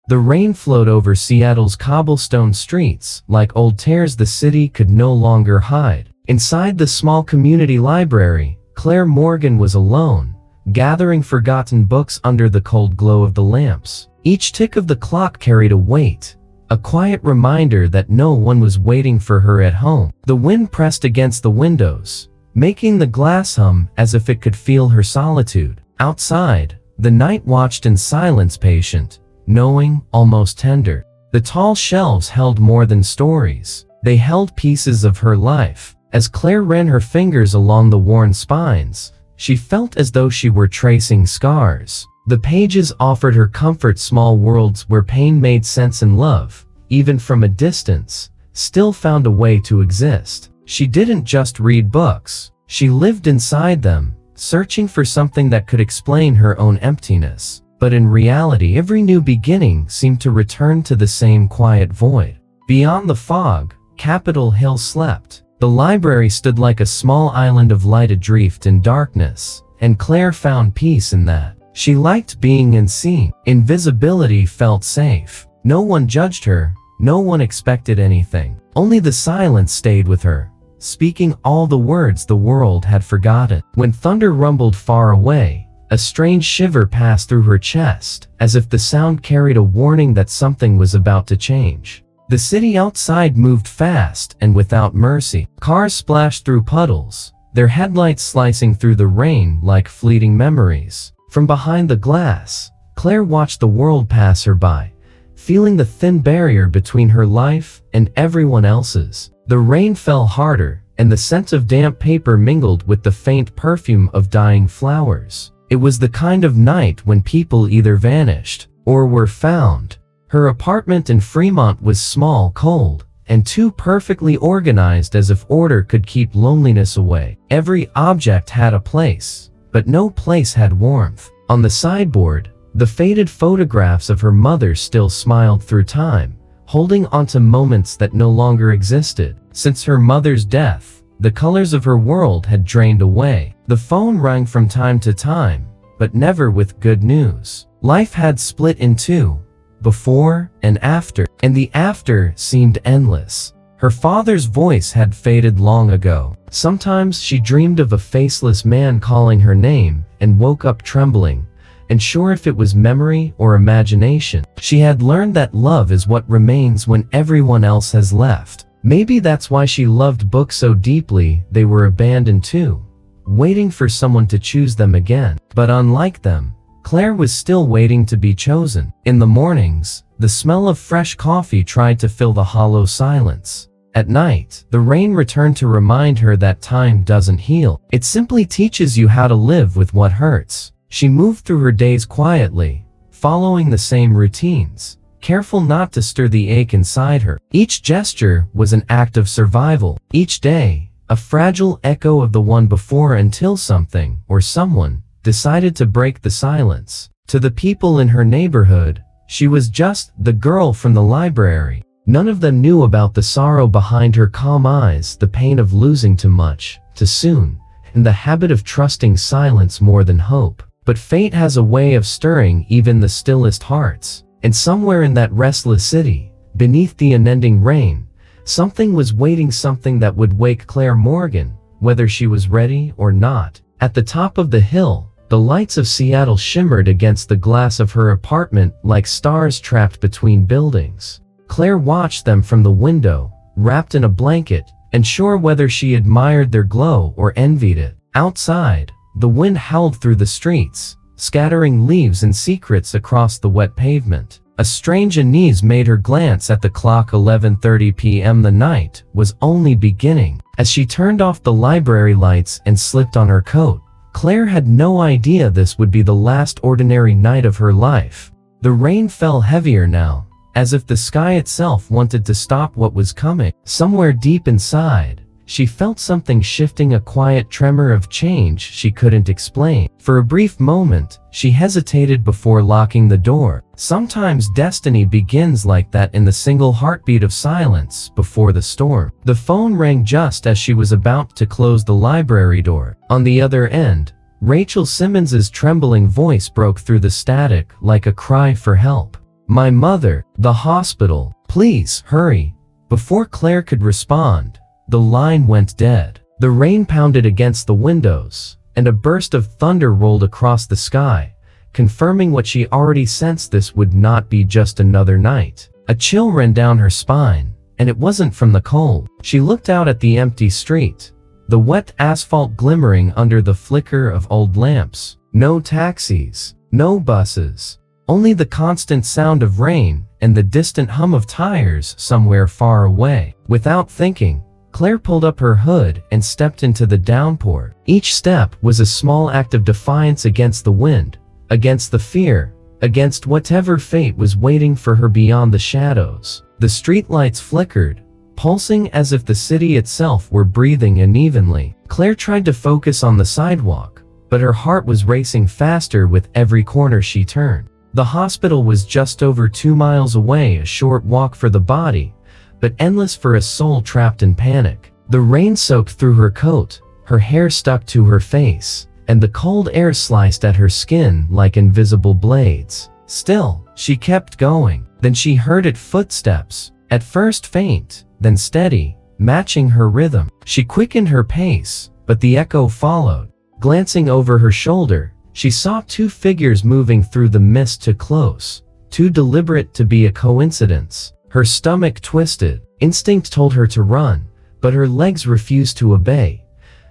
The rain flowed over Seattle's cobblestone streets like old tears the city could no longer hide. Inside the small community library, Claire Morgan was alone, gathering forgotten books under the cold glow of the lamps. Each tick of the clock carried a weight, a quiet reminder that no one was waiting for her at home. The wind pressed against the windows, making the glass hum as if it could feel her solitude. Outside, the night watched in silence, patient, knowing, almost tender. The tall shelves held more than stories. They held pieces of her life. As Claire ran her fingers along the worn spines, she felt as though she were tracing scars. The pages offered her comfort, small worlds where pain made sense and love, even from a distance, still found a way to exist. She didn't just read books. She lived inside them, searching for something that could explain her own emptiness. But in reality, every new beginning seemed to return to the same quiet void. Beyond the fog, Capitol Hill slept. The library stood like a small island of light adrift in darkness, and Claire found peace in that. She liked being unseen. Invisibility felt safe. No one judged her, no one expected anything. Only the silence stayed with her, speaking all the words the world had forgotten. When thunder rumbled far away, a strange shiver passed through her chest, as if the sound carried a warning that something was about to change. The city outside moved fast and without mercy. Cars splashed through puddles, their headlights slicing through the rain like fleeting memories. From behind the glass, Claire watched the world pass her by, feeling the thin barrier between her life and everyone else's. The rain fell harder, and the scent of damp paper mingled with the faint perfume of dying flowers. It was the kind of night when people either vanished or were found. Her apartment in Fremont was small, cold, and too perfectly organized as if order could keep loneliness away. Every object had a place, but no place had warmth. On the sideboard, the faded photographs of her mother still smiled through time, holding onto moments that no longer existed. Since her mother's death, the colors of her world had drained away. The phone rang from time to time, but never with good news. Life had split in two, before and after, and the after seemed endless. Her father's voice had faded long ago. Sometimes she dreamed of a faceless man calling her name and woke up trembling, unsure if it was memory or imagination. She had learned that love is what remains when everyone else has left. Maybe that's why she loved books so deeply they were abandoned too, waiting for someone to choose them again. But unlike them, Claire was still waiting to be chosen. In the mornings, the smell of fresh coffee tried to fill the hollow silence. At night, the rain returned to remind her that time doesn't heal. It simply teaches you how to live with what hurts. She moved through her days quietly, following the same routines, careful not to stir the ache inside her. Each gesture was an act of survival. Each day, a fragile echo of the one before, until something or someone decided to break the silence. To the people in her neighborhood, she was just the girl from the library. None of them knew about the sorrow behind her calm eyes, the pain of losing too much, too soon, and the habit of trusting silence more than hope. But fate has a way of stirring even the stillest hearts. And somewhere in that restless city, beneath the unending rain, something was waiting, something that would wake Claire Morgan, whether she was ready or not. At the top of the hill, the lights of Seattle shimmered against the glass of her apartment like stars trapped between buildings. Claire watched them from the window, wrapped in a blanket, unsure whether she admired their glow or envied it. Outside, the wind howled through the streets, scattering leaves and secrets across the wet pavement. A strange unease made her glance at the clock. 11:30 p.m. The night was only beginning. As she turned off the library lights and slipped on her coat, Claire had no idea this would be the last ordinary night of her life. The rain fell heavier now, as if the sky itself wanted to stop what was coming. Somewhere deep inside, she felt something shifting, a quiet tremor of change she couldn't explain. For a brief moment, she hesitated before locking the door. Sometimes destiny begins like that, in the single heartbeat of silence before the storm. The phone rang just as she was about to close the library door. On the other end, Rachel Simmons's trembling voice broke through the static like a cry for help. My mother, the hospital, please, hurry. Before Claire could respond, the line went dead. The rain pounded against the windows, and a burst of thunder rolled across the sky, confirming what she already sensed: this would not be just another night. A chill ran down her spine, and it wasn't from the cold. She looked out at the empty street, the wet asphalt glimmering under the flicker of old lamps. No taxis, no buses, only the constant sound of rain and the distant hum of tires somewhere far away. Without thinking, Claire pulled up her hood and stepped into the downpour. Each step was a small act of defiance against the wind, against the fear, against whatever fate was waiting for her beyond the shadows. The streetlights flickered, pulsing as if the city itself were breathing unevenly. Claire tried to focus on the sidewalk, but her heart was racing faster with every corner she turned. The hospital was just over 2 miles away, a short walk for the body, but endless for a soul trapped in panic. The rain soaked through her coat, her hair stuck to her face, and the cold air sliced at her skin like invisible blades. Still, she kept going. Then she heard footsteps, at first faint, then steady, matching her rhythm. She quickened her pace, but the echo followed. Glancing over her shoulder, she saw 2 figures moving through the mist, too close, too deliberate to be a coincidence. Her stomach twisted. Instinct told her to run, but her legs refused to obey,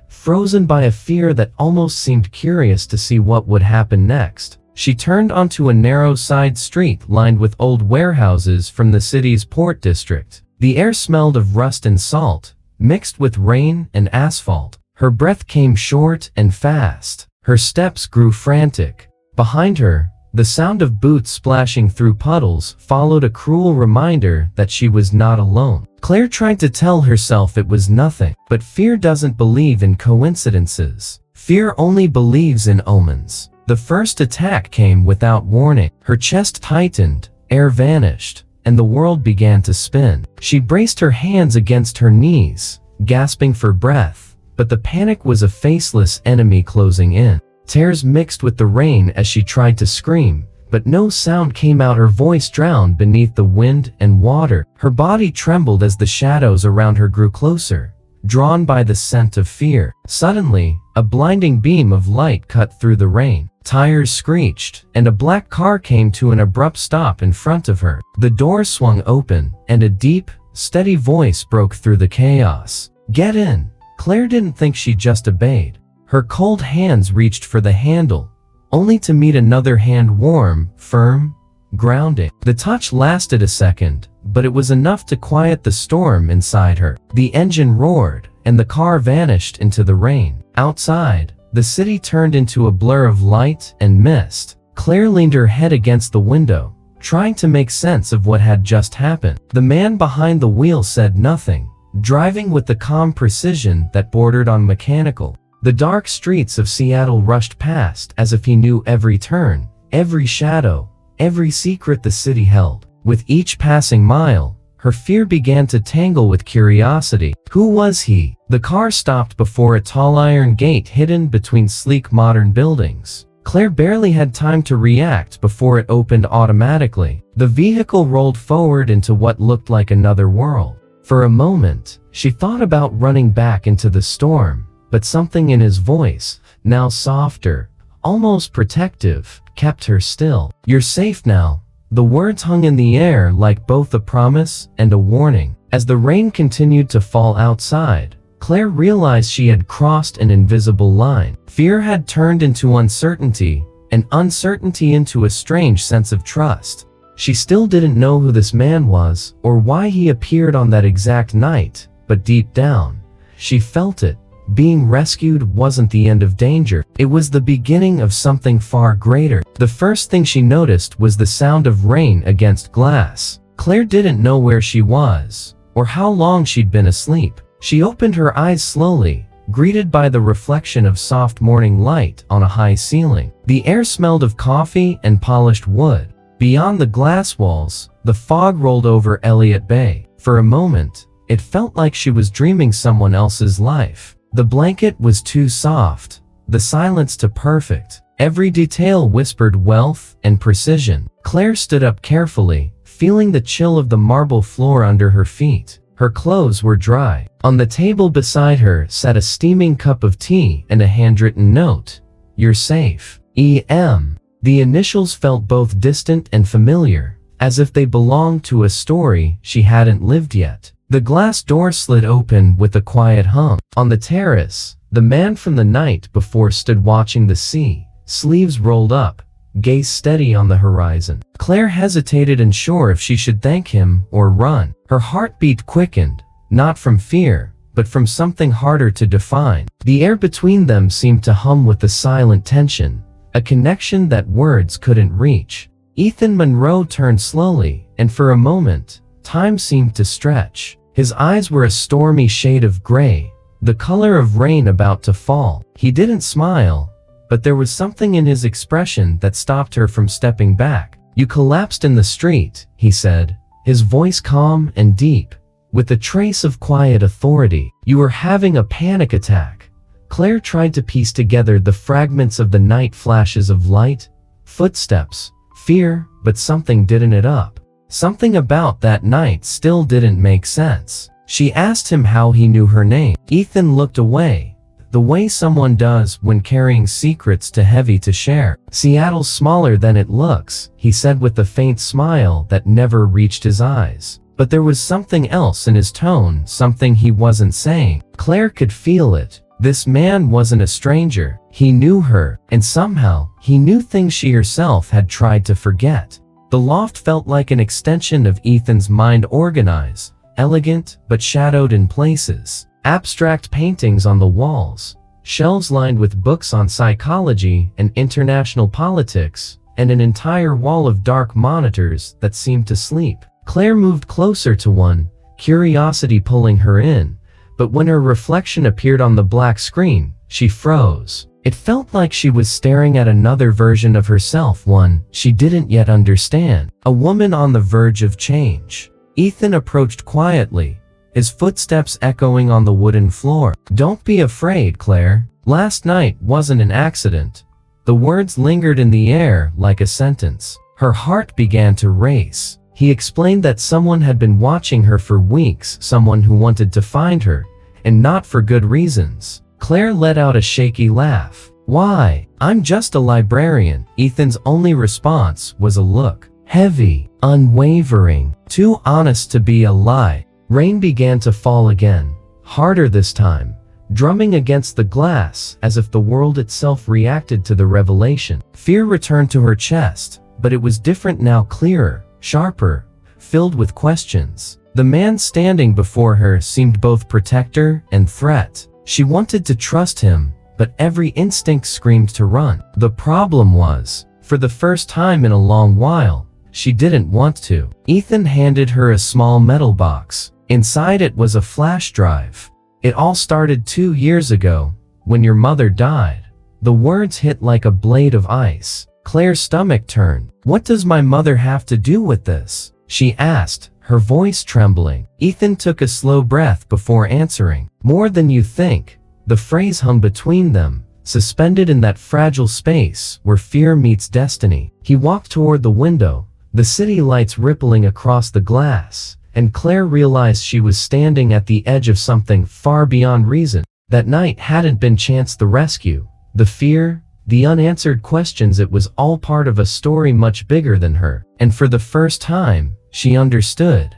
frozen by a fear that almost seemed curious to see what would happen next. She turned onto a narrow side street lined with old warehouses from the city's port district. The air smelled of rust and salt, mixed with rain and asphalt. Her breath came short and fast. Her steps grew frantic. Behind her, the sound of boots splashing through puddles followed, a cruel reminder that she was not alone. Claire tried to tell herself it was nothing, but fear doesn't believe in coincidences. Fear only believes in omens. The first attack came without warning. Her chest tightened, air vanished, and the world began to spin. She braced her hands against her knees, gasping for breath, but the panic was a faceless enemy closing in. Tears mixed with the rain as she tried to scream, but no sound came out. Her voice drowned beneath the wind and water. Her body trembled as the shadows around her grew closer, drawn by the scent of fear. Suddenly, a blinding beam of light cut through the rain. Tires screeched, and a black car came to an abrupt stop in front of her. The door swung open, and a deep, steady voice broke through the chaos. "Get in." Claire didn't think, she just obeyed. Her cold hands reached for the handle, only to meet another hand, warm, firm, grounding. The touch lasted a second, but it was enough to quiet the storm inside her. The engine roared, and the car vanished into the rain. Outside, the city turned into a blur of light and mist. Claire leaned her head against the window, trying to make sense of what had just happened. The man behind the wheel said nothing, driving with the calm precision that bordered on mechanical. The dark streets of Seattle rushed past as if he knew every turn, every shadow, every secret the city held. With each passing mile, her fear began to tangle with curiosity. Who was he? The car stopped before a tall iron gate hidden between sleek modern buildings. Claire barely had time to react before it opened automatically. The vehicle rolled forward into what looked like another world. For a moment, she thought about running back into the storm, but something in his voice, now softer, almost protective, kept her still. "You're safe now." The words hung in the air like both a promise and a warning. As the rain continued to fall outside, Claire realized she had crossed an invisible line. Fear had turned into uncertainty, and uncertainty into a strange sense of trust. She still didn't know who this man was, or why he appeared on that exact night, but deep down, she felt it. Being rescued wasn't the end of danger. It was the beginning of something far greater. The first thing she noticed was the sound of rain against glass. Claire didn't know where she was, or how long she'd been asleep. She opened her eyes slowly, greeted by the reflection of soft morning light on a high ceiling. The air smelled of coffee and polished wood. Beyond the glass walls, the fog rolled over Elliott Bay. For a moment, it felt like she was dreaming someone else's life. The blanket was too soft, the silence too perfect. Every detail whispered wealth and precision. Claire stood up carefully, feeling the chill of the marble floor under her feet. Her clothes were dry. On the table beside her sat a steaming cup of tea and a handwritten note. "You're safe. E.M." The initials felt both distant and familiar, as if they belonged to a story she hadn't lived yet. The glass door slid open with a quiet hum. On the terrace, the man from the night before stood watching the sea, sleeves rolled up, gaze steady on the horizon. Claire hesitated, unsure if she should thank him or run. Her heartbeat quickened, not from fear, but from something harder to define. The air between them seemed to hum with a silent tension, a connection that words couldn't reach. Ethan Monroe turned slowly, and for a moment, time seemed to stretch. His eyes were a stormy shade of gray, the color of rain about to fall. He didn't smile, but there was something in his expression that stopped her from stepping back. "You collapsed in the street," he said, his voice calm and deep, with a trace of quiet authority. "You were having a panic attack." Claire tried to piece together the fragments of the night, flashes of light, footsteps, fear, but something didn't add up. Something about that night still didn't make sense. She asked him how he knew her name. Ethan looked away, the way someone does when carrying secrets too heavy to share. "Seattle's smaller than it looks," he said with a faint smile that never reached his eyes. But there was something else in his tone, something he wasn't saying. Claire could feel it. This man wasn't a stranger. He knew her, and somehow, he knew things she herself had tried to forget. The loft felt like an extension of Ethan's mind, organized, elegant, but shadowed in places. Abstract paintings on the walls, shelves lined with books on psychology and international politics, and an entire wall of dark monitors that seemed to sleep. Claire moved closer to one, curiosity pulling her in, but when her reflection appeared on the black screen, she froze. It felt like she was staring at another version of herself, one she didn't yet understand, a woman on the verge of change. Ethan approached quietly, his footsteps echoing on the wooden floor. "Don't be afraid, Claire. Last night wasn't an accident." The words lingered in the air like a sentence. Her heart began to race. He explained that someone had been watching her for weeks, someone who wanted to find her, and not for good reasons. Claire let out a shaky laugh. "Why? I'm just a librarian." Ethan's only response was a look. Heavy, unwavering, too honest to be a lie. Rain began to fall again, harder this time, drumming against the glass as if the world itself reacted to the revelation. Fear returned to her chest, but it was different now, clearer, sharper, filled with questions. The man standing before her seemed both protector and threat. She wanted to trust him, but every instinct screamed to run. The problem was, for the first time in a long while, she didn't want to. Ethan handed her a small metal box. Inside it was a flash drive. "It all started 2 years ago, when your mother died." The words hit like a blade of ice. Claire's stomach turned. "What does my mother have to do with this?" she asked, her voice trembling. Ethan took a slow breath before answering. "More than you think." The phrase hung between them, suspended in that fragile space where fear meets destiny. He walked toward the window, the city lights rippling across the glass, and Claire realized she was standing at the edge of something far beyond reason. That night hadn't been chance, the rescue, the fear, the unanswered questions. It was all part of a story much bigger than her. And for the first time, she understood.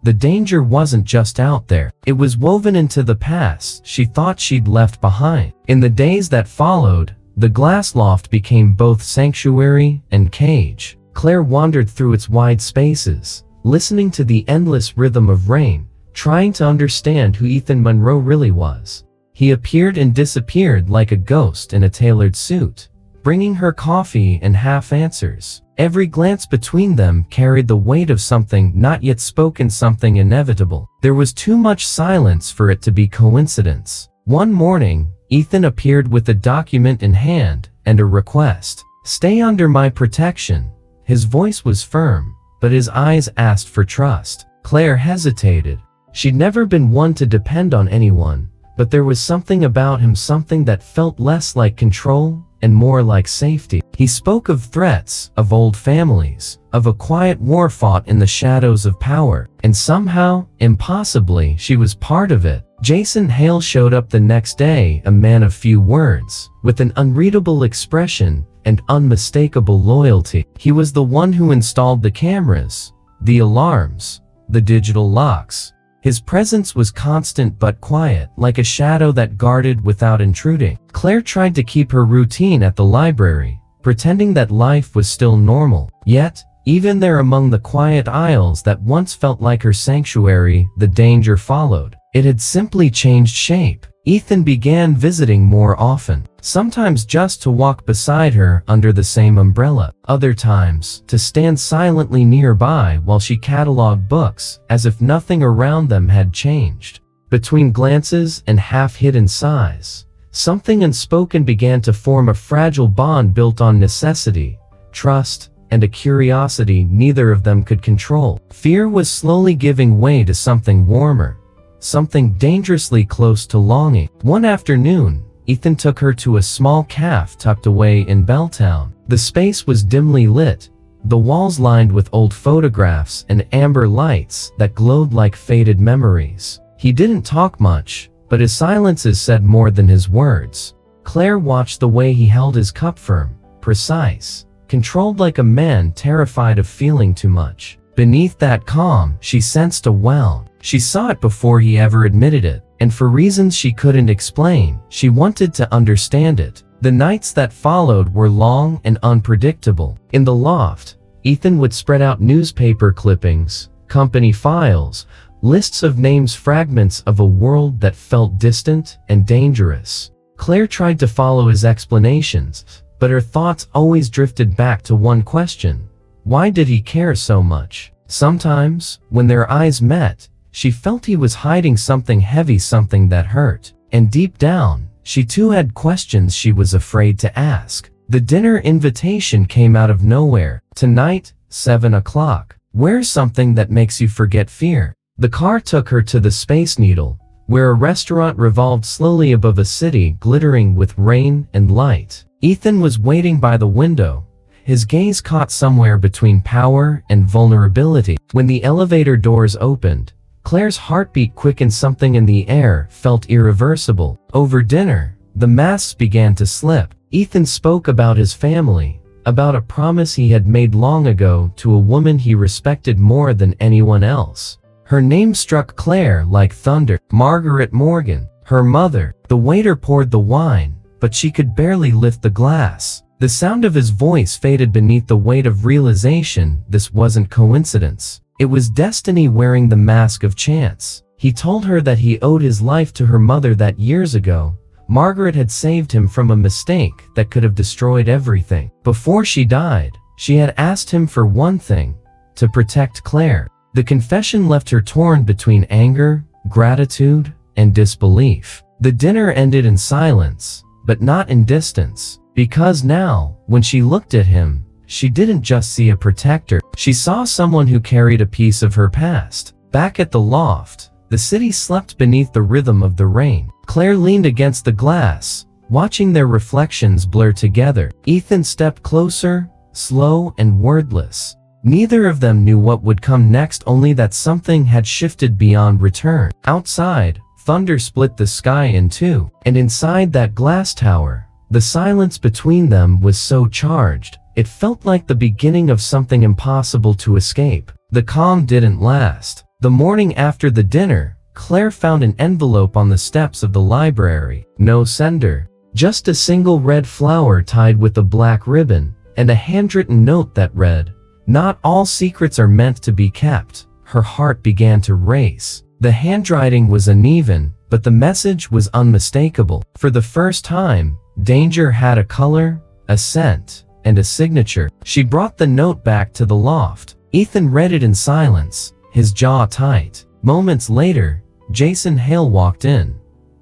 The danger wasn't just out there. It was woven into the past she thought she'd left behind. In the days that followed, the glass loft became both sanctuary and cage. Claire wandered through its wide spaces, listening to the endless rhythm of rain, trying to understand who Ethan Monroe really was. He appeared and disappeared like a ghost in a tailored suit, bringing her coffee and half answers. Every glance between them carried the weight of something not yet spoken, something inevitable. There was too much silence for it to be coincidence. One morning, Ethan appeared with a document in hand and a request. "Stay under my protection." His voice was firm, but his eyes asked for trust. Claire hesitated. She'd never been one to depend on anyone, but there was something about him, something that felt less like control and more like safety. He spoke of threats, of old families, of a quiet war fought in the shadows of power, and somehow, impossibly, she was part of it. Jason Hale showed up the next day, a man of few words, with an unreadable expression and unmistakable loyalty. He was the one who installed the cameras, the alarms, the digital locks. His presence was constant but quiet, like a shadow that guarded without intruding. Claire tried to keep her routine at the library, pretending that life was still normal. Yet, even there among the quiet aisles that once felt like her sanctuary, the danger followed. It had simply changed shape. Ethan began visiting more often, sometimes just to walk beside her under the same umbrella, other times to stand silently nearby while she cataloged books, as if nothing around them had changed. Between glances and half-hidden sighs, something unspoken began to form, a fragile bond built on necessity, trust, and a curiosity neither of them could control. Fear was slowly giving way to something warmer, something dangerously close to longing. One afternoon, Ethan took her to a small cafe tucked away in Belltown. The space was dimly lit, the walls lined with old photographs and amber lights that glowed like faded memories. He didn't talk much, but his silences said more than his words. Claire watched the way he held his cup firm, precise, controlled, like a man terrified of feeling too much. Beneath that calm, she sensed a well. She saw it before he ever admitted it, and for reasons she couldn't explain, she wanted to understand it. The nights that followed were long and unpredictable. In the loft, Ethan would spread out newspaper clippings, company files, lists of names, fragments of a world that felt distant and dangerous. Claire tried to follow his explanations, but her thoughts always drifted back to one question: why did he care so much? Sometimes, when their eyes met, she felt he was hiding something heavy, something that hurt. And deep down, she too had questions she was afraid to ask. The dinner invitation came out of nowhere. Tonight, 7 o'clock. Wear something that makes you forget fear. The car took her to the Space Needle, where a restaurant revolved slowly above a city glittering with rain and light. Ethan was waiting by the window, his gaze caught somewhere between power and vulnerability. When the elevator doors opened, Claire's heartbeat quickened. Something in the air felt irreversible. Over dinner, the masks began to slip. Ethan spoke about his family, about a promise he had made long ago to a woman he respected more than anyone else. Her name struck Claire like thunder. Margaret Morgan, her mother. The waiter poured the wine, but she could barely lift the glass. The sound of his voice faded beneath the weight of realization. This wasn't coincidence. It was destiny wearing the mask of chance. He told her that he owed his life to her mother, that years ago, Margaret had saved him from a mistake that could have destroyed everything. Before she died, she had asked him for one thing: to protect Claire. The confession left her torn between anger, gratitude, and disbelief. The dinner ended in silence, but not in distance, because now, when she looked at him, she didn't just see a protector. She saw someone who carried a piece of her past. Back at the loft, the city slept beneath the rhythm of the rain. Claire leaned against the glass, watching their reflections blur together. Ethan stepped closer, slow and wordless. Neither of them knew what would come next, only that something had shifted beyond return. Outside, thunder split the sky in two, and inside that glass tower, the silence between them was so charged, it felt like the beginning of something impossible to escape. The calm didn't last. The morning after the dinner, Claire found an envelope on the steps of the library. No sender, just a single red flower tied with a black ribbon, and a handwritten note that read, "Not all secrets are meant to be kept." Her heart began to race. The handwriting was uneven, but the message was unmistakable. For the first time, danger had a color, a scent, and a signature. She brought the note back to the loft. Ethan read it in silence, his jaw tight. Moments later, Jason Hale walked in,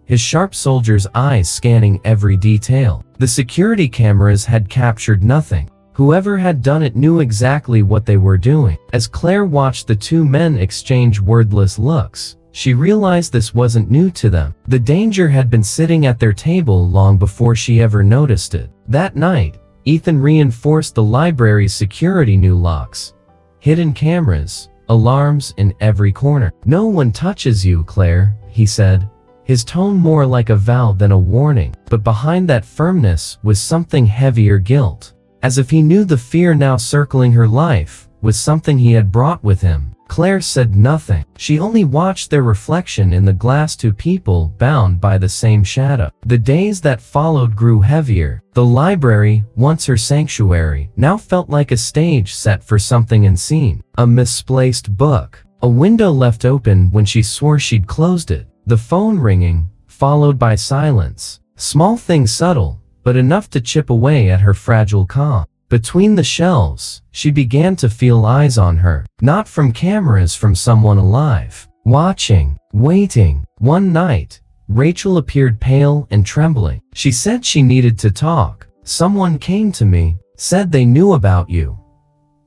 his sharp soldier's eyes scanning every detail. The security cameras had captured nothing. Whoever had done it knew exactly what they were doing. As Claire watched the two men exchange wordless looks, She realized this wasn't new to them. The danger had been sitting at their table long before she ever noticed it. That night, Ethan reinforced the library's security new locks, hidden cameras, alarms in every corner. "No one touches you, Claire," he said, his tone more like a vow than a warning. But behind that firmness was something heavier: guilt. As if he knew the fear now circling her life was something he had brought with him. Claire said nothing. She only watched their reflection in the glass, two people bound by the same shadow. The days that followed grew heavier. The library, once her sanctuary, now felt like a stage set for something unseen. A misplaced book. A window left open when she swore she'd closed it. The phone ringing, followed by silence. Small things, subtle, but enough to chip away at her fragile calm. Between the shelves, she began to feel eyes on her. Not from cameras, from someone alive. Watching, waiting. One night, Rachel appeared pale and trembling. She said she needed to talk. "Someone came to me, said they knew about you."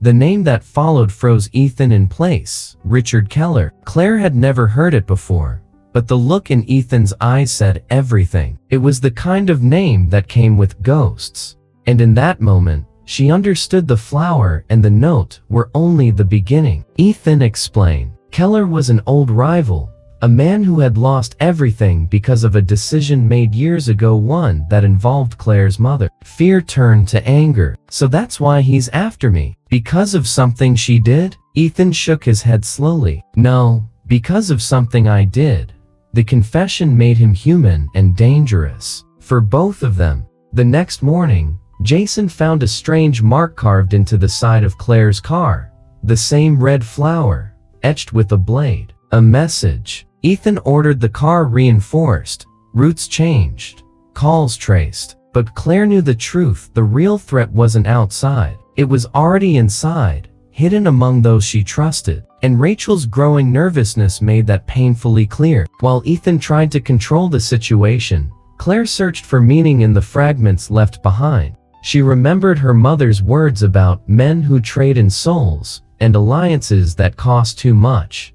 The name that followed froze Ethan in place. Richard Keller. Claire had never heard it before, but the look in Ethan's eyes said everything. It was the kind of name that came with ghosts. And in that moment, she understood the flower and the note were only the beginning. Ethan explained. Keller was an old rival, a man who had lost everything because of a decision made years ago, one that involved Claire's mother. Fear turned to anger. "So that's why he's after me? Because of something she did?" Ethan shook his head slowly. "No, because of something I did." The confession made him human and dangerous. For both of them. The next morning, Jason found a strange mark carved into the side of Claire's car. The same red flower, etched with a blade. A message. Ethan ordered the car reinforced. Routes changed. Calls traced. But Claire knew the truth. The real threat wasn't outside. It was already inside, hidden among those she trusted. And Rachel's growing nervousness made that painfully clear. While Ethan tried to control the situation, Claire searched for meaning in the fragments left behind. She remembered her mother's words about men who trade in souls and alliances that cost too much.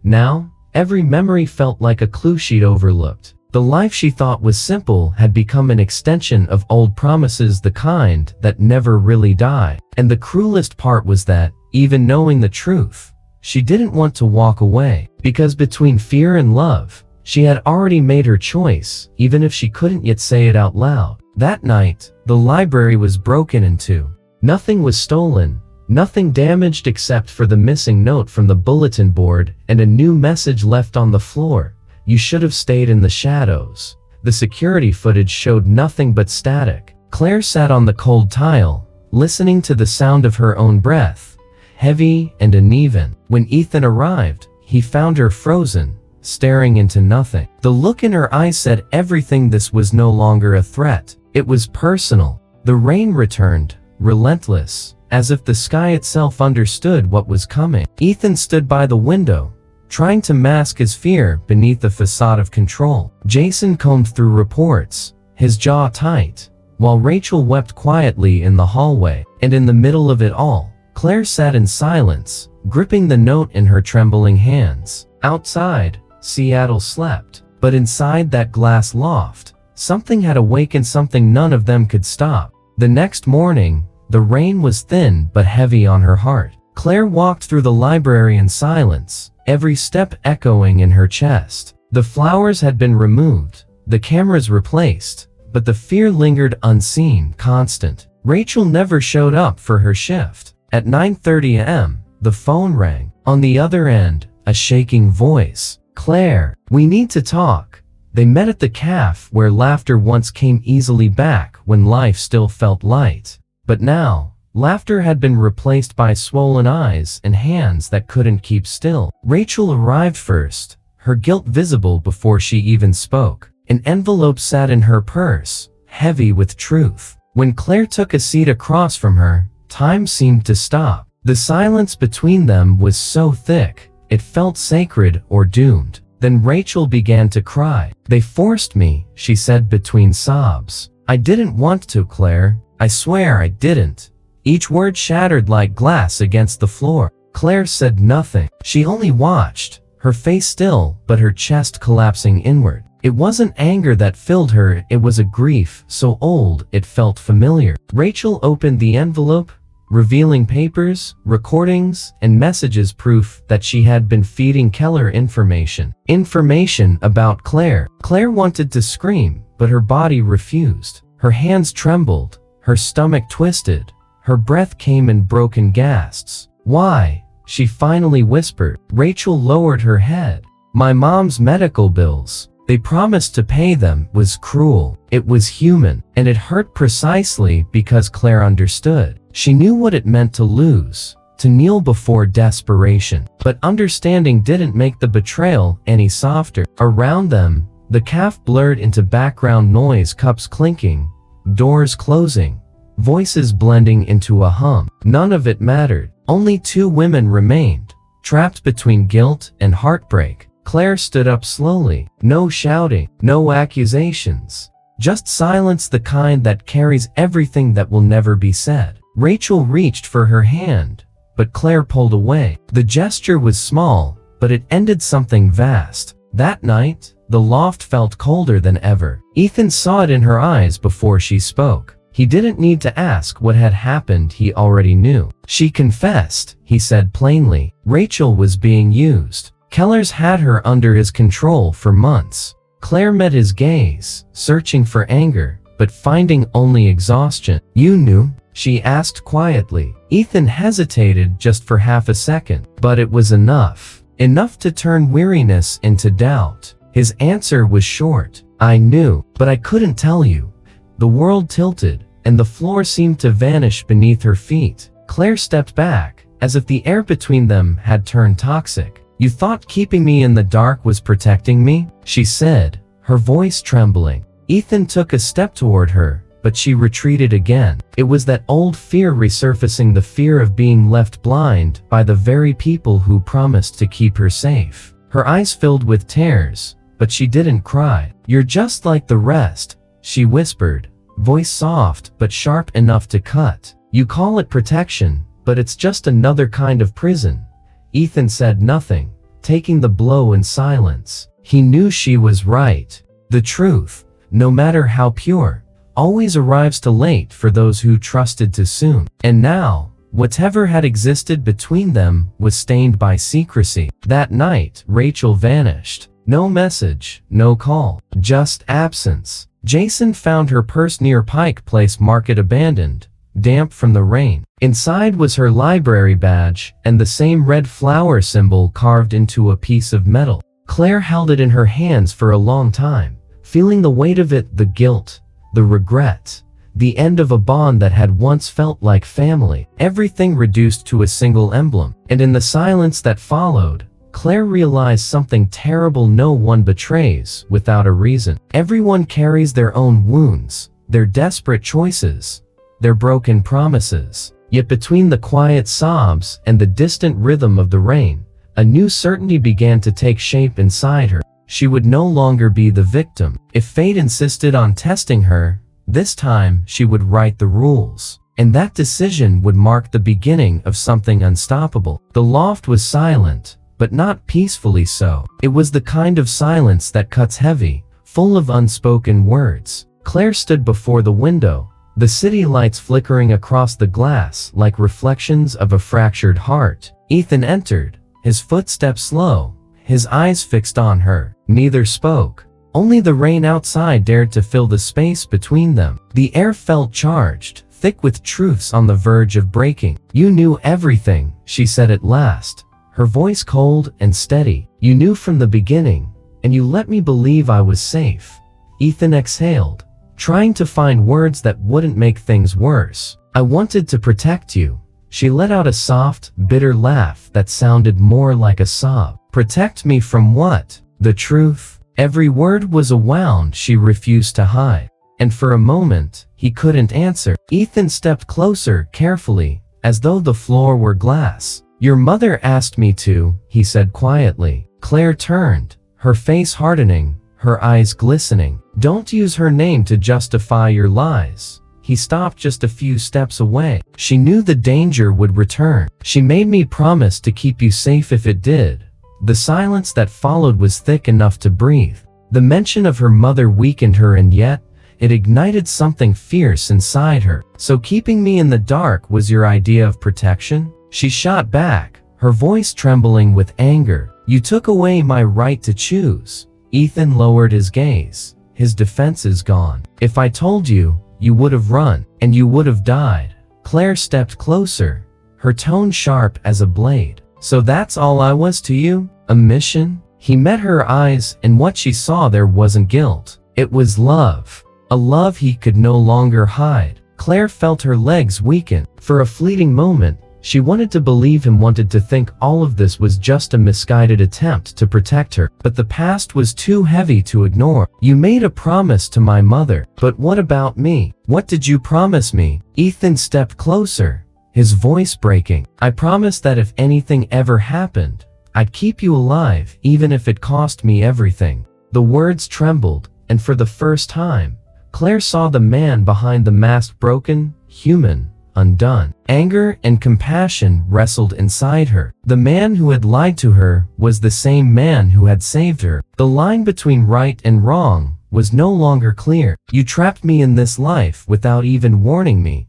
Now, every memory felt like a clue she'd overlooked. The life she thought was simple had become an extension of old promises, the kind that never really die. And the cruelest part was that, even knowing the truth, she didn't want to walk away. Because between fear and love, she had already made her choice, even if she couldn't yet say it out loud. That night, the library was broken into. Nothing was stolen, nothing damaged except for the missing note from the bulletin board and a new message left on the floor. "You should have stayed in the shadows." The security footage showed nothing but static. Claire sat on the cold tile, listening to the sound of her own breath, heavy and uneven. When Ethan arrived, he found her frozen, staring into nothing. The look in her eyes said everything. This was no longer a threat. It was personal. The rain returned, relentless, as if the sky itself understood what was coming. Ethan stood by the window, trying to mask his fear beneath the facade of control. Jason combed through reports, his jaw tight, while Rachel wept quietly in the hallway. And in the middle of it all, Claire sat in silence, gripping the note in her trembling hands. Outside, Seattle slept, but inside that glass loft, something had awakened, something none of them could stop. The next morning, the rain was thin but heavy on her heart. Claire walked through the library in silence, every step echoing in her chest. The flowers had been removed, the cameras replaced, but the fear lingered unseen, constant. Rachel never showed up for her shift. At 9:30 a.m., the phone rang. On the other end, a shaking voice. "Claire, we need to talk." They met at the cafe where laughter once came easily back when life still felt light. But now, laughter had been replaced by swollen eyes and hands that couldn't keep still. Rachel arrived first, her guilt visible before she even spoke. An envelope sat in her purse, heavy with truth. When Claire took a seat across from her, time seemed to stop. The silence between them was so thick, it felt sacred or doomed. Then Rachel began to cry. "They forced me," she said between sobs. "I didn't want to, Claire. I swear I didn't." Each word shattered like glass against the floor. Claire said nothing. She only watched, her face still, but her chest collapsing inward. It wasn't anger that filled her, it was a grief so old it felt familiar. Rachel opened the envelope, revealing papers, recordings, and messages, proof that she had been feeding Keller information. Information about Claire. Claire wanted to scream, but her body refused. Her hands trembled, her stomach twisted, her breath came in broken gasps. "Why?" she finally whispered. Rachel lowered her head. "My mom's medical bills. They promised to pay them." Was cruel. It was human, and it hurt precisely because Claire understood. She knew what it meant to lose, to kneel before desperation. But understanding didn't make the betrayal any softer. Around them, the cafe blurred into background noise, cups clinking, doors closing, voices blending into a hum. None of it mattered. Only two women remained, trapped between guilt and heartbreak. Claire stood up slowly. No shouting, no accusations. Just silence, the kind that carries everything that will never be said. Rachel reached for her hand, but Claire pulled away. The gesture was small, but it ended something vast. That night, the loft felt colder than ever. Ethan saw it in her eyes before she spoke. He didn't need to ask what had happened, he already knew. "She confessed," he said plainly. "Rachel was being used. Keller's had her under his control for months." Claire met his gaze, searching for anger, but finding only exhaustion. "You knew?" she asked quietly. Ethan hesitated just for half a second, but it was enough. Enough to turn weariness into doubt. His answer was short. "I knew, but I couldn't tell you." The world tilted, and the floor seemed to vanish beneath her feet. Claire stepped back, as if the air between them had turned toxic. "You thought keeping me in the dark was protecting me?" she said, her voice trembling. Ethan took a step toward her, but she retreated again. It was that old fear resurfacing, the fear of being left blind by the very people who promised to keep her safe. Her eyes filled with tears, but she didn't cry. "You're just like the rest," she whispered, voice soft but sharp enough to cut. "You call it protection, but it's just another kind of prison." Ethan said nothing, taking the blow in silence. He knew she was right. The truth, no matter how pure, always arrives too late for those who trusted too soon. And now, whatever had existed between them was stained by secrecy. That night, Rachel vanished. No message, no call, just absence. Jason found her purse near Pike Place Market, abandoned, damp from the rain. Inside was her library badge and the same red flower symbol carved into a piece of metal. Claire held it in her hands for a long time, feeling the weight of it, the guilt, the regret, the end of a bond that had once felt like family. Everything reduced to a single emblem. And in the silence that followed, Claire realized something terrible: no one betrays without a reason. Everyone carries their own wounds, their desperate choices, their broken promises. Yet between the quiet sobs and the distant rhythm of the rain, a new certainty began to take shape inside her. She would no longer be the victim. If fate insisted on testing her, this time she would write the rules. And that decision would mark the beginning of something unstoppable. The loft was silent, but not peacefully so. It was the kind of silence that cuts heavy, full of unspoken words. Claire stood before the window, the city lights flickering across the glass like reflections of a fractured heart. Ethan entered, his footsteps slow, his eyes fixed on her. Neither spoke. Only the rain outside dared to fill the space between them. The air felt charged, thick with truths on the verge of breaking. "You knew everything," she said at last, her voice cold and steady. "You knew from the beginning, and you let me believe I was safe." Ethan exhaled, trying to find words that wouldn't make things worse. "I wanted to protect you." She let out a soft, bitter laugh that sounded more like a sob. "Protect me from what?" "The truth." Every word was a wound she refused to hide. And for a moment, he couldn't answer. Ethan stepped closer, carefully, as though the floor were glass. "Your mother asked me to," he said quietly. Claire turned, her face hardening, her eyes glistening. "Don't use her name to justify your lies." He stopped just a few steps away. "She knew the danger would return. She made me promise to keep you safe if it did. The silence that followed was thick enough to breathe. The mention of her mother weakened her, and yet, it ignited something fierce inside her. "So keeping me in the dark was your idea of protection?" She shot back, her voice trembling with anger. "You took away my right to choose." Ethan lowered his gaze, his defenses gone. "If I told you, you would have run, and you would have died." Claire stepped closer, her tone sharp as a blade. "So that's all I was to you? A mission?" He met her eyes, and what she saw there wasn't guilt. It was love. A love he could no longer hide. Claire felt her legs weaken. For a fleeting moment, she wanted to believe him, wanted to think all of this was just a misguided attempt to protect her. But the past was too heavy to ignore. "You made a promise to my mother. But what about me? What did you promise me?" Ethan stepped closer, his voice breaking. "I promised that if anything ever happened, I'd keep you alive, even if it cost me everything." The words trembled, and for the first time, Claire saw the man behind the mask, broken, human, undone. Anger and compassion wrestled inside her. The man who had lied to her was the same man who had saved her. The line between right and wrong was no longer clear. "You trapped me in this life without even warning me."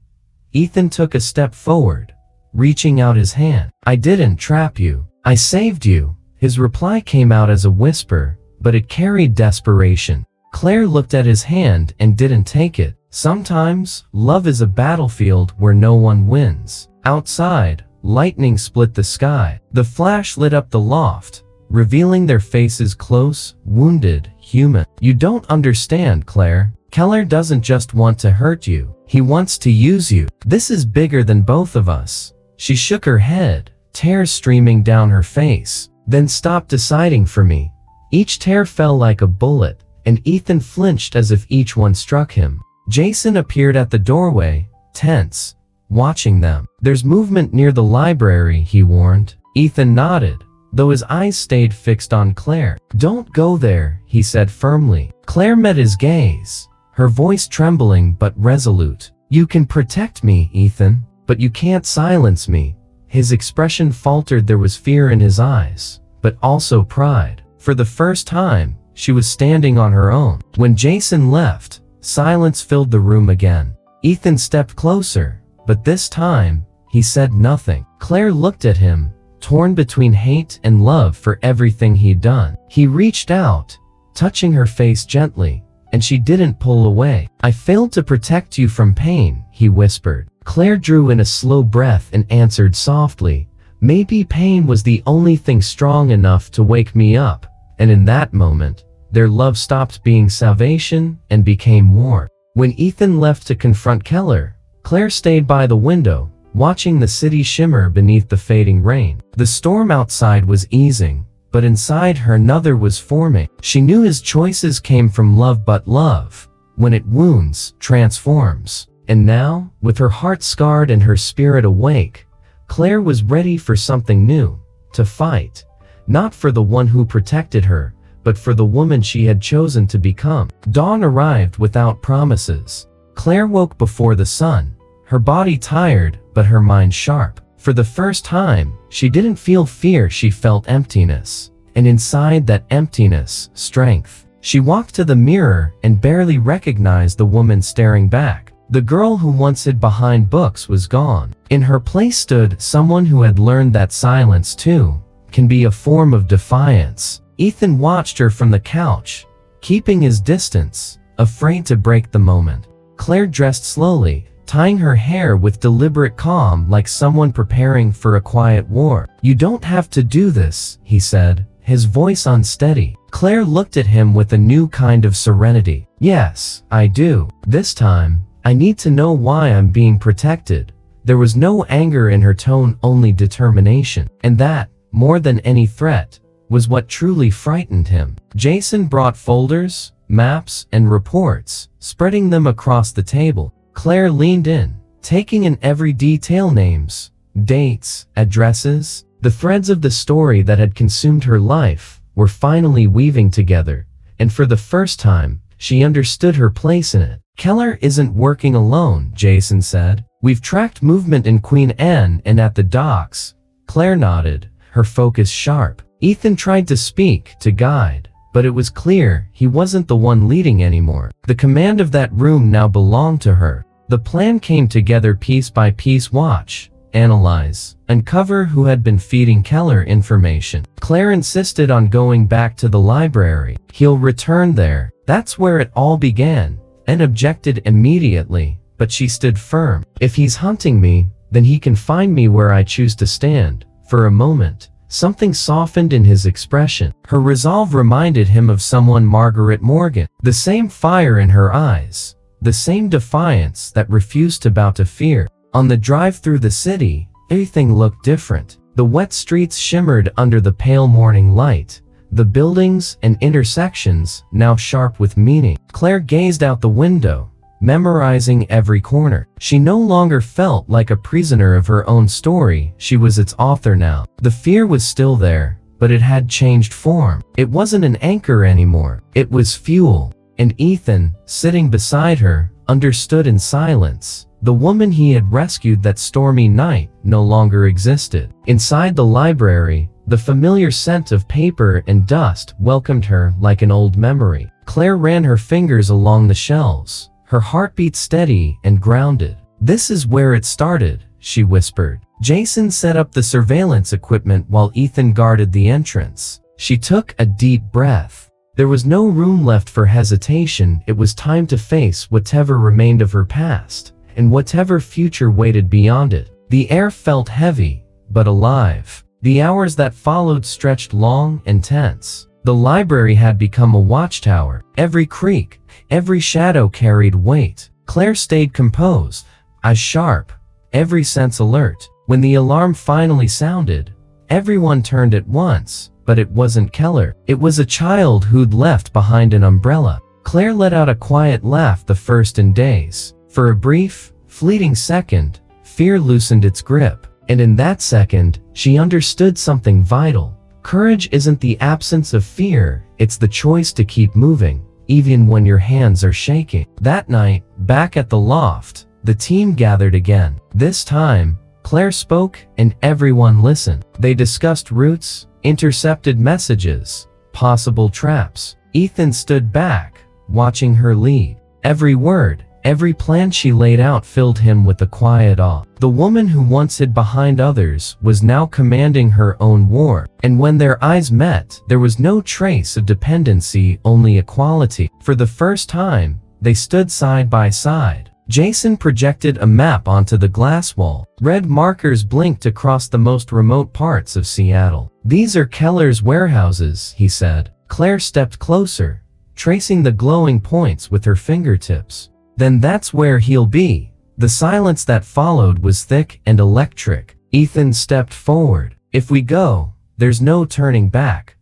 Ethan took a step forward, reaching out his hand. "I didn't trap you. I saved you." His reply came out as a whisper, but it carried desperation. Claire looked at his hand and didn't take it. Sometimes, love is a battlefield where no one wins. Outside, lightning split the sky. The flash lit up the loft, revealing their faces, close, wounded, human. "You don't understand, Claire. Keller doesn't just want to hurt you. He wants to use you. This is bigger than both of us." She shook her head, tears streaming down her face. "Then stop deciding for me." Each tear fell like a bullet, and Ethan flinched as if each one struck him. Jason appeared at the doorway, tense, watching them. "There's movement near the library," he warned. Ethan nodded, though his eyes stayed fixed on Claire. "Don't go there," he said firmly. Claire met his gaze, her voice trembling but resolute. "You can protect me, Ethan, but you can't silence me." His expression faltered. There was fear in his eyes, but also pride. For the first time, she was standing on her own. When Jason left, silence filled the room again. Ethan stepped closer, but this time, he said nothing. Claire looked at him, torn between hate and love for everything he'd done. He reached out, touching her face gently, and she didn't pull away. "I failed to protect you from pain," he whispered. Claire drew in a slow breath and answered softly, "Maybe pain was the only thing strong enough to wake me up." And in that moment, their love stopped being salvation and became war. When Ethan left to confront Keller, Claire stayed by the window, watching the city shimmer beneath the fading rain. The storm outside was easing, but inside her another was forming. She knew his choices came from love, but love, when it wounds, transforms. And now, with her heart scarred and her spirit awake, Claire was ready for something new, to fight. Not for the one who protected her, but for the woman she had chosen to become. Dawn arrived without promises. Claire woke before the sun, her body tired, but her mind sharp. For the first time, she didn't feel fear, she felt emptiness. And inside that emptiness, strength. She walked to the mirror and barely recognized the woman staring back. The girl who once hid behind books was gone. In her place stood someone who had learned that silence too can be a form of defiance. Ethan watched her from the couch, keeping his distance, afraid to break the moment. Claire dressed slowly, tying her hair with deliberate calm like someone preparing for a quiet war. "You don't have to do this," he said, his voice unsteady. Claire looked at him with a new kind of serenity. "Yes, I do. This time, I need to know why I'm being protected." There was no anger in her tone, only determination. And that, more than any threat, was what truly frightened him. Jason brought folders, maps, and reports, spreading them across the table. Claire leaned in, taking in every detail: names, dates, addresses. The threads of the story that had consumed her life were finally weaving together, and for the first time, she understood her place in it. "Keller isn't working alone," Jason said. "We've tracked movement in Queen Anne and at the docks." Claire nodded, her focus sharp. Ethan tried to speak, to guide, but it was clear he wasn't the one leading anymore. The command of that room now belonged to her. The plan came together piece by piece. Watch, analyze, uncover who had been feeding Keller information. Claire insisted on going back to the library. He'll return there. That's where it all began, and objected immediately, but she stood firm. If he's hunting me, then he can find me where I choose to stand. For a moment, something softened in his expression. Her resolve reminded him of someone, Margaret Morgan. The same fire in her eyes, the same defiance that refused to bow to fear. On the drive through the city, everything looked different. The wet streets shimmered under the pale morning light, the buildings and intersections now sharp with meaning. Claire gazed out the window, memorizing every corner. She no longer felt like a prisoner of her own story, she was its author now. The fear was still there, but it had changed form. It wasn't an anchor anymore, it was fuel. And Ethan, sitting beside her, understood in silence. The woman he had rescued that stormy night no longer existed. Inside the library, the familiar scent of paper and dust welcomed her like an old memory. Claire ran her fingers along the shelves, her heartbeat steady and grounded. "This is where it started," she whispered. Jason set up the surveillance equipment while Ethan guarded the entrance. She took a deep breath. There was no room left for hesitation. It was time to face whatever remained of her past, and whatever future waited beyond it. The air felt heavy, but alive. The hours that followed stretched long and tense. The library had become a watchtower. Every creak, every shadow carried weight. Claire stayed composed, eyes sharp, every sense alert. When the alarm finally sounded, everyone turned at once, but it wasn't Keller. It was a child who'd left behind an umbrella. Claire let out a quiet laugh, the first in days. For a brief, fleeting second, fear loosened its grip. And in that second, she understood something vital. Courage isn't the absence of fear, it's the choice to keep moving, even when your hands are shaking. That night, back at the loft, the team gathered again. This time, Claire spoke and everyone listened. They discussed routes, intercepted messages, possible traps. Ethan stood back, watching her lead. Every word, every plan she laid out filled him with a quiet awe. The woman who once hid behind others was now commanding her own war. And when their eyes met, there was no trace of dependency, only equality. For the first time, they stood side by side. Jason projected a map onto the glass wall. Red markers blinked across the most remote parts of Seattle. "These are Keller's warehouses," he said. Claire stepped closer, tracing the glowing points with her fingertips. "Then that's where he'll be." The silence that followed was thick and electric. Ethan stepped forward. "If we go, there's no turning back."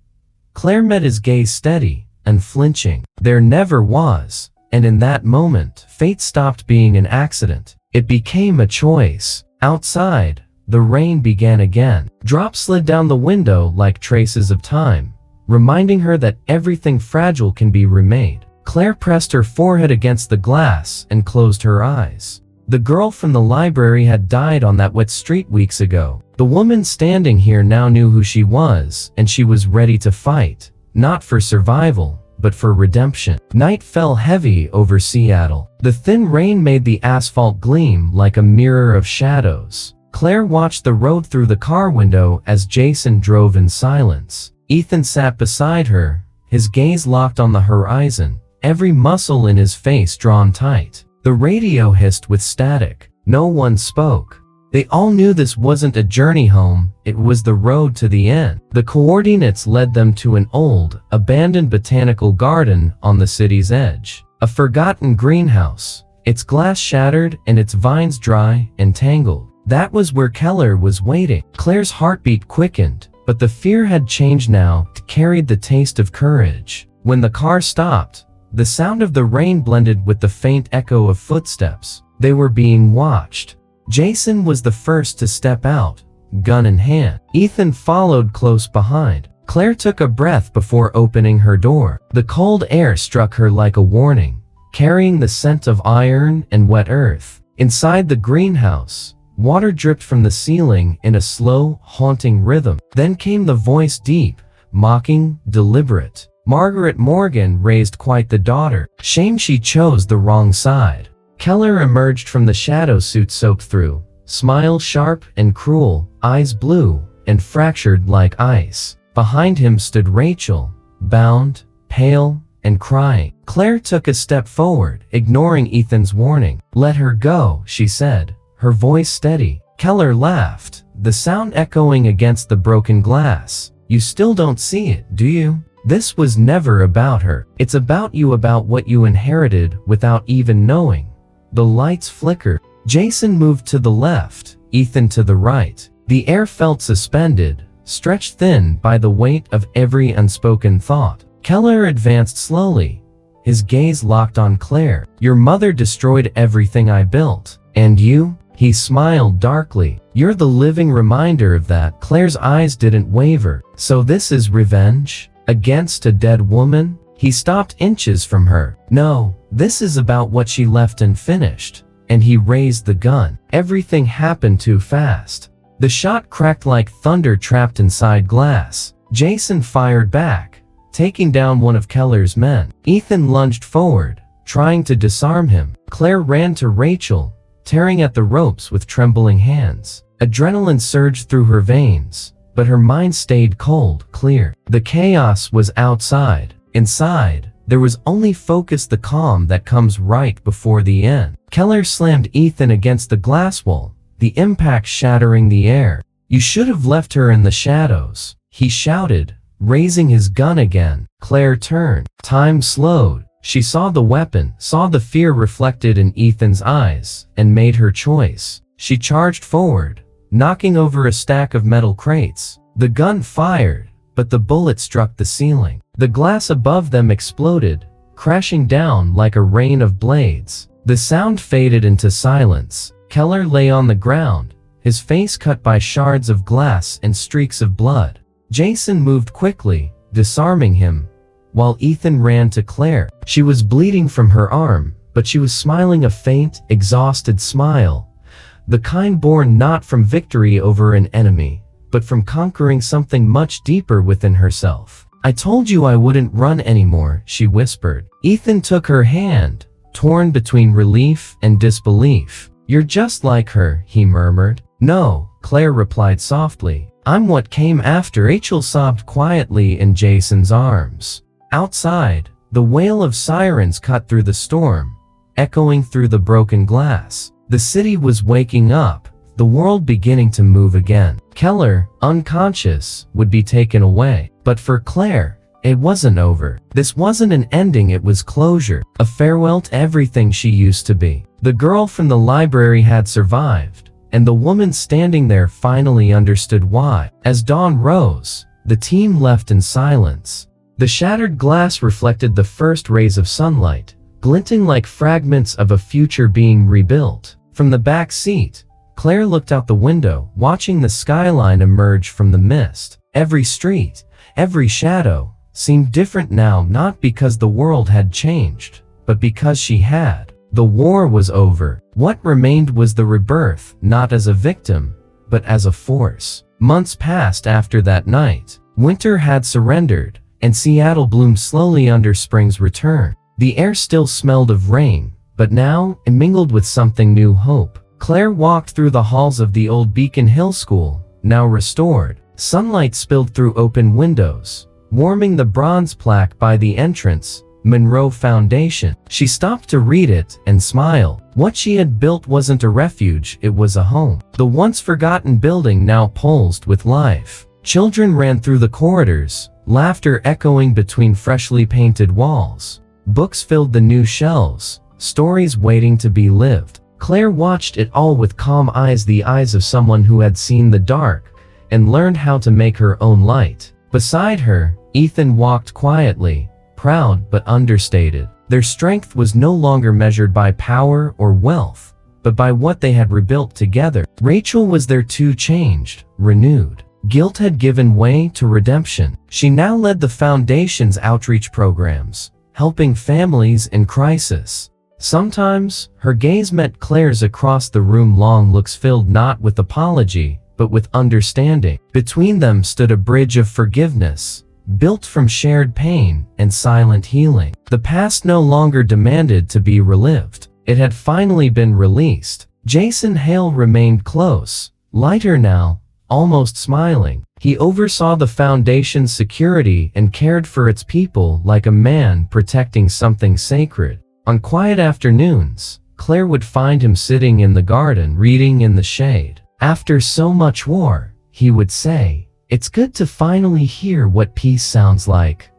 Claire met his gaze steady, unflinching. There never was. And in that moment, fate stopped being an accident. It became a choice. Outside, the rain began again. Drops slid down the window like traces of time, reminding her that everything fragile can be remade. Claire pressed her forehead against the glass and closed her eyes. The girl from the library had died on that wet street weeks ago. The woman standing here now knew who she was, and she was ready to fight, not for survival, but for redemption. Night fell heavy over Seattle. The thin rain made the asphalt gleam like a mirror of shadows. Claire watched the road through the car window as Jason drove in silence. Ethan sat beside her, his gaze locked on the horizon, every muscle in his face drawn tight. The radio hissed with static. No one spoke. They all knew this wasn't a journey home, it was the road to the end. The coordinates led them to an old, abandoned botanical garden on the city's edge. A forgotten greenhouse, its glass shattered and its vines dry and tangled. That was where Keller was waiting. Claire's heartbeat quickened, but the fear had changed now. It carried the taste of courage. When the car stopped, the sound of the rain blended with the faint echo of footsteps. They were being watched. Jason was the first to step out, gun in hand. Ethan followed close behind. Claire took a breath before opening her door. The cold air struck her like a warning, carrying the scent of iron and wet earth. Inside the greenhouse, water dripped from the ceiling in a slow, haunting rhythm. Then came the voice, deep, mocking, deliberate. Margaret Morgan raised quite the daughter. Shame she chose the wrong side. Keller emerged from the shadow suit soaked through, smile sharp and cruel, eyes blue and fractured like ice. Behind him stood Rachel, bound, pale, and crying. Claire took a step forward, ignoring Ethan's warning. "Let her go," she said, her voice steady. Keller laughed, the sound echoing against the broken glass. "You still don't see it, do you? This was never about her. It's about you, about what you inherited without even knowing." The lights flickered. Jason moved to the left, Ethan to the right. The air felt suspended, stretched thin by the weight of every unspoken thought. Keller advanced slowly, his gaze locked on Claire. "Your mother destroyed everything I built. And you?" He smiled darkly. "You're the living reminder of that." Claire's eyes didn't waver. "So this is revenge? Against a dead woman?" He stopped inches from her. "No, this is about what she left unfinished." And he raised the gun. Everything happened too fast. The shot cracked like thunder trapped inside glass. Jason fired back, taking down one of Keller's men. Ethan lunged forward, trying to disarm him. Claire ran to Rachel, tearing at the ropes with trembling hands. Adrenaline surged through her veins, but her mind stayed cold, clear. The chaos was outside. Inside, there was only focus, the calm that comes right before the end. Keller slammed Ethan against the glass wall, the impact shattering the air. "You should have left her in the shadows," he shouted, raising his gun again. Claire turned. Time slowed. She saw the weapon, saw the fear reflected in Ethan's eyes, and made her choice. She charged forward, knocking over a stack of metal crates. The gun fired, but the bullet struck the ceiling. The glass above them exploded, crashing down like a rain of blades. The sound faded into silence. Keller lay on the ground, his face cut by shards of glass and streaks of blood. Jason moved quickly, disarming him, while Ethan ran to Claire. She was bleeding from her arm, but she was smiling a faint, exhausted smile, the kind born not from victory over an enemy, but from conquering something much deeper within herself. "I told you I wouldn't run anymore," she whispered. Ethan took her hand, torn between relief and disbelief. "You're just like her," he murmured. "No," Claire replied softly. "I'm what came after." Rachel sobbed quietly in Jason's arms. Outside, the wail of sirens cut through the storm, echoing through the broken glass. The city was waking up, the world beginning to move again. Keller, unconscious, would be taken away. But for Claire, it wasn't over. This wasn't an ending, it was closure, a farewell to everything she used to be. The girl from the library had survived, and the woman standing there finally understood why. As dawn rose, the team left in silence. The shattered glass reflected the first rays of sunlight, glinting like fragments of a future being rebuilt. From the back seat, Claire looked out the window, watching the skyline emerge from the mist. Every street, every shadow, seemed different now, not because the world had changed, but because she had. The war was over. What remained was the rebirth, not as a victim, but as a force. Months passed after that night. Winter had surrendered, and Seattle bloomed slowly under spring's return. The air still smelled of rain, but now it mingled with something new: hope. Claire walked through the halls of the old Beacon Hill School, now restored. Sunlight spilled through open windows, warming the bronze plaque by the entrance, Monroe Foundation. She stopped to read it and smile. What she had built wasn't a refuge, it was a home. The once forgotten building now pulsed with life. Children ran through the corridors, laughter echoing between freshly painted walls. Books filled the new shelves, stories waiting to be lived. Claire watched it all with calm eyes, the eyes of someone who had seen the dark and learned how to make her own light. Beside her, Ethan walked quietly, proud but understated. Their strength was no longer measured by power or wealth, but by what they had rebuilt together. Rachel was there too, changed, renewed. Guilt had given way to redemption. She now led the Foundation's outreach programs, helping families in crisis. Sometimes, her gaze met Claire's across the room, long looks filled not with apology, but with understanding. Between them stood a bridge of forgiveness, built from shared pain and silent healing. The past no longer demanded to be relived. It had finally been released. Jason Hale remained close, lighter now, almost smiling. He oversaw the Foundation's security and cared for its people like a man protecting something sacred. On quiet afternoons, Claire would find him sitting in the garden reading in the shade. After so much war, he would say, "It's good to finally hear what peace sounds like."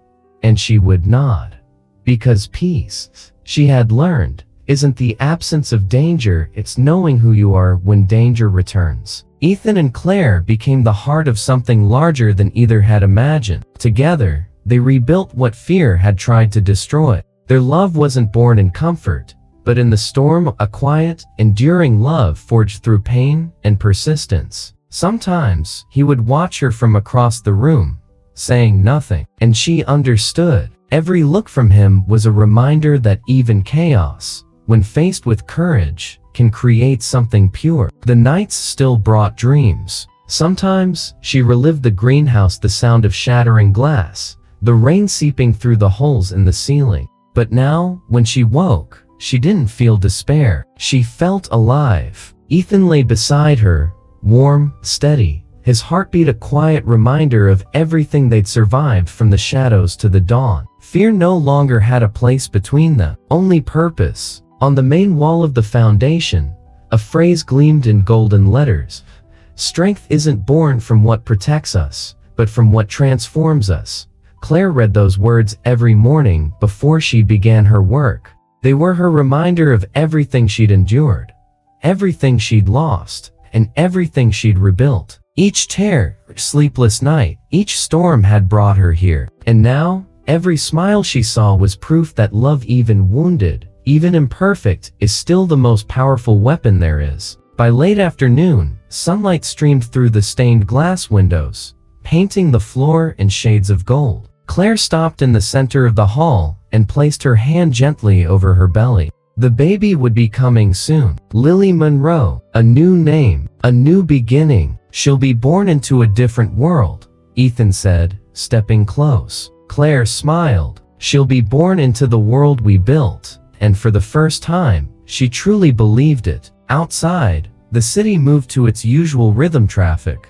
And she would nod. Because peace, she had learned, isn't the absence of danger, it's knowing who you are when danger returns. Ethan and Claire became the heart of something larger than either had imagined. Together, they rebuilt what fear had tried to destroy. Their love wasn't born in comfort, but in the storm, a quiet, enduring love forged through pain and persistence. Sometimes, he would watch her from across the room, saying nothing, and she understood. Every look from him was a reminder that even chaos, when faced with courage, can create something pure. The nights still brought dreams. Sometimes, she relived the greenhouse, the sound of shattering glass, the rain seeping through the holes in the ceiling. But now, when she woke, she didn't feel despair. She felt alive. Ethan lay beside her, warm, steady, his heartbeat a quiet reminder of everything they'd survived from the shadows to the dawn. Fear no longer had a place between them, only purpose. On the main wall of the Foundation, a phrase gleamed in golden letters. "Strength isn't born from what protects us, but from what transforms us." Claire read those words every morning before she began her work. They were her reminder of everything she'd endured, everything she'd lost, and everything she'd rebuilt. Each tear, sleepless night, each storm had brought her here. And now, every smile she saw was proof that love, even wounded, even imperfect, is still the most powerful weapon there is. By late afternoon, sunlight streamed through the stained glass windows, painting the floor in shades of gold. Claire stopped in the center of the hall and placed her hand gently over her belly. The baby would be coming soon. Lily Monroe, a new name, a new beginning. She'll be born into a different world, Ethan said, stepping close. Claire smiled. She'll be born into the world we built. And for the first time, she truly believed it. Outside, the city moved to its usual rhythm: traffic,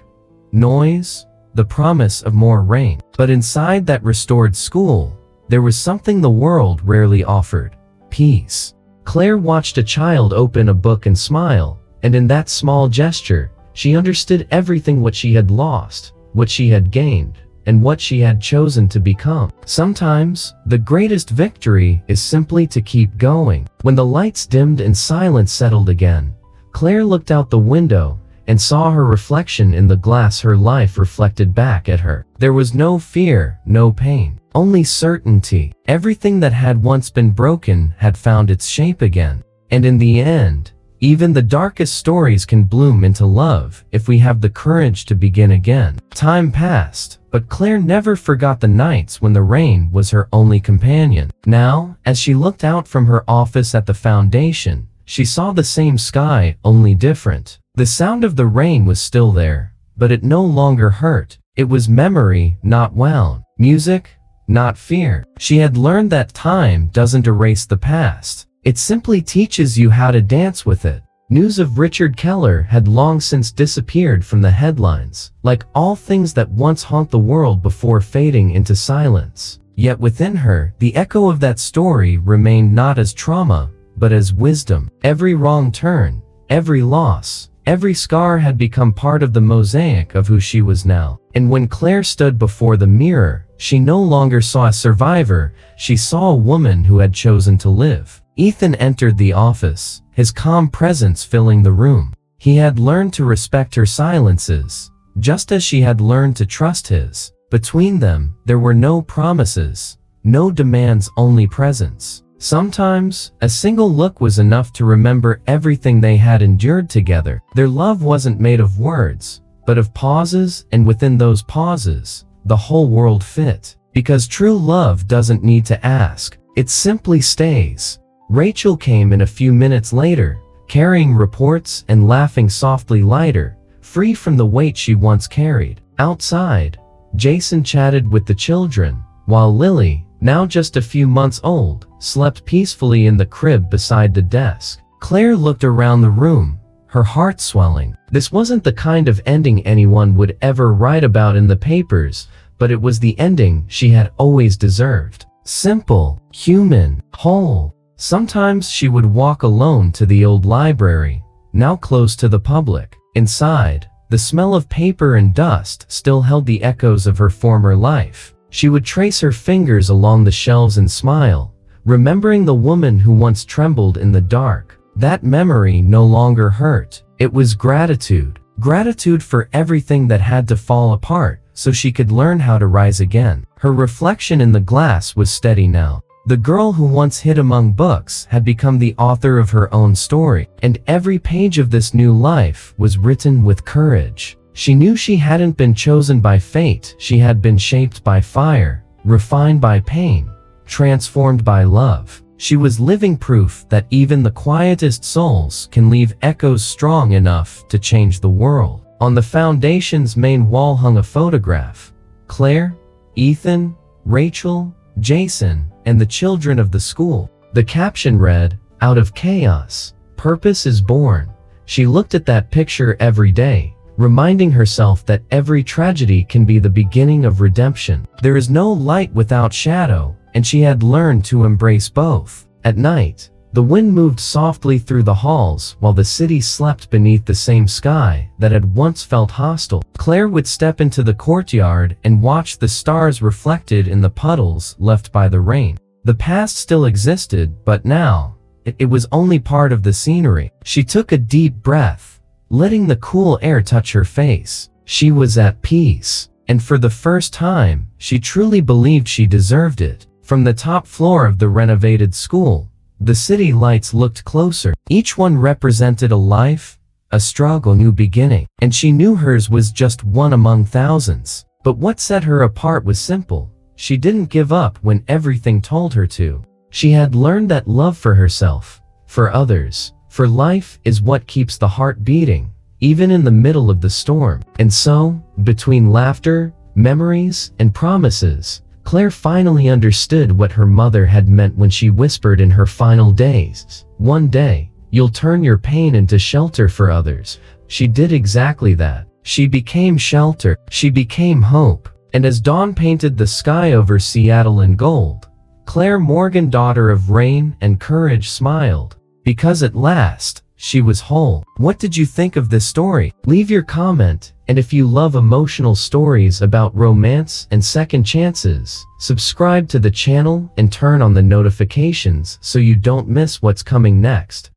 noise, the promise of more rain. But inside that restored school, there was something the world rarely offered: peace. Claire watched a child open a book and smile, and in that small gesture, she understood everything: what she had lost, what she had gained, and what she had chosen to become. Sometimes, the greatest victory is simply to keep going. When the lights dimmed and silence settled again, Claire looked out the window and saw her reflection in the glass. Her life reflected back at her. There was no fear, no pain, only certainty. Everything that had once been broken had found its shape again. And in the end, even the darkest stories can bloom into love if we have the courage to begin again. Time passed, but Claire never forgot the nights when the rain was her only companion. Now, as she looked out from her office at the Foundation, she saw the same sky, only different. The sound of the rain was still there, but it no longer hurt. It was memory, not wound. Music, not fear. She had learned that time doesn't erase the past. It simply teaches you how to dance with it. News of Richard Keller had long since disappeared from the headlines, like all things that once haunt the world before fading into silence. Yet within her, the echo of that story remained, not as trauma, but as wisdom. Every wrong turn, every loss, every scar had become part of the mosaic of who she was now. And when Claire stood before the mirror, she no longer saw a survivor, she saw a woman who had chosen to live. Ethan entered the office, his calm presence filling the room. He had learned to respect her silences, just as she had learned to trust his. Between them, there were no promises, no demands, only presence. Sometimes, a single look was enough to remember everything they had endured together. Their love wasn't made of words, but of pauses, and within those pauses, the whole world fit. Because true love doesn't need to ask, it simply stays. Rachel came in a few minutes later, carrying reports and laughing softly, lighter, free from the weight she once carried. Outside, Jason chatted with the children, while Lily, now just a few months old, slept peacefully in the crib beside the desk. Claire looked around the room, her heart swelling. This wasn't the kind of ending anyone would ever write about in the papers, but it was the ending she had always deserved. Simple, human, whole. Sometimes she would walk alone to the old library, now closed to the public. Inside, the smell of paper and dust still held the echoes of her former life. She would trace her fingers along the shelves and smile, remembering the woman who once trembled in the dark. That memory no longer hurt. It was gratitude. Gratitude for everything that had to fall apart so she could learn how to rise again. Her reflection in the glass was steady now. The girl who once hid among books had become the author of her own story, and every page of this new life was written with courage. She knew she hadn't been chosen by fate, she had been shaped by fire, refined by pain, transformed by love. She was living proof that even the quietest souls can leave echoes strong enough to change the world. On the foundation's main wall hung a photograph. Claire, Ethan, Rachel, Jason, and the children of the school. The caption read, "Out of chaos, purpose is born." She looked at that picture every day, reminding herself that every tragedy can be the beginning of redemption. There is no light without shadow, and she had learned to embrace both. At night, the wind moved softly through the halls while the city slept beneath the same sky that had once felt hostile. Claire would step into the courtyard and watch the stars reflected in the puddles left by the rain. The past still existed, but now, it was only part of the scenery. She took a deep breath, letting the cool air touch her face. She was at peace, and for the first time, she truly believed she deserved it. From the top floor of the renovated school, the city lights looked closer. Each one represented a life, a struggle, new beginning, and she knew hers was just one among thousands. But what set her apart was simple. She didn't give up when everything told her to. She had learned that love for herself, for others, for life is what keeps the heart beating, even in the middle of the storm. And so, between laughter, memories, and promises, Claire finally understood what her mother had meant when she whispered in her final days, "One day, you'll turn your pain into shelter for others." She did exactly that. She became shelter. She became hope. And as dawn painted the sky over Seattle in gold, Claire Morgan, daughter of rain and courage, smiled. Because at last, she was whole. What did you think of this story? Leave your comment, and if you love emotional stories about romance and second chances, subscribe to the channel and turn on the notifications so you don't miss what's coming next.